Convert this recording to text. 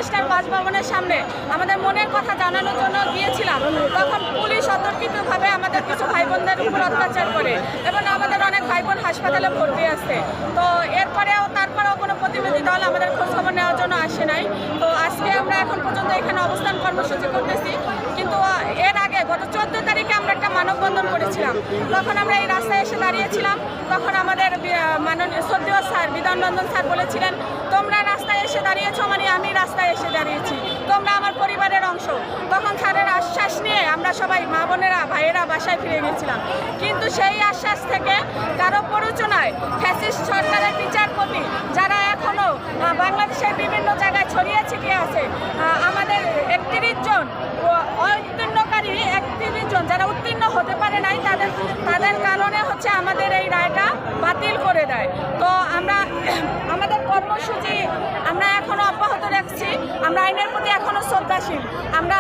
উপদেষ্টার বাসভবনের সামনে আমাদের মনের কথা জানানোর জন্য গিয়েছিলাম, তখন পুলিশ অতর্কিতভাবে আমাদের কিছু ভাই বোনদের উপর অত্যাচার করে এবং আমাদের অনেক ভাই বোন হাসপাতালে ভর্তি আছে। তো তারপরেও কোনো প্রতিনিধি দল আমাদের খোঁজখবর নেওয়ার জন্য আসে নাই। তো আজকে আমরা এখন পর্যন্ত এখানে অবস্থান কর্মসূচি করতেছি, কিন্তু এর আগে গত 14 তারিখে আমরা একটা মানববন্ধন করেছিলাম। তখন আমরা এই রাস্তায় এসে দাঁড়িয়েছিলাম, তখন আমাদের মাননীয় শ্রদ্ধেয় স্যার বিধানরঞ্জন স্যার বলেছিলেন, তোমরা রাস্তায় এসে দাঁড়িয়েছো মানে আমি রাস্তায় এসে দাঁড়িয়েছি, তোমরা আমার পরিবারের অংশ। তখন স্যারের আশ্বাস নিয়ে আমরা সবাই মা বোনেরা ভাইয়েরা বাসায় ফিরে গেছিলাম, কিন্তু সেই আশ্বাস থেকে কারো প্ররোচনায় ফ্যাসিস্ট সরকারের বিচারপতি যারা এখনও বাংলাদেশের বিভিন্ন জায়গায় ছড়িয়ে ছিটিয়ে আছে, আমাদের 31 জন উত্তীর্ণকারী 31 জন যারা উত্তীর্ণ হতে পারে নাই, তাদের কারণে হচ্ছে আমাদের এই রায়টা বাতিল করে দেয়। তো আমরা আমাদের কর্মসূচি আমরা এখনো অব্যাহত রাখছি, আমরা আইনের প্রতি এখনো শ্রদ্ধাশীল। আমরা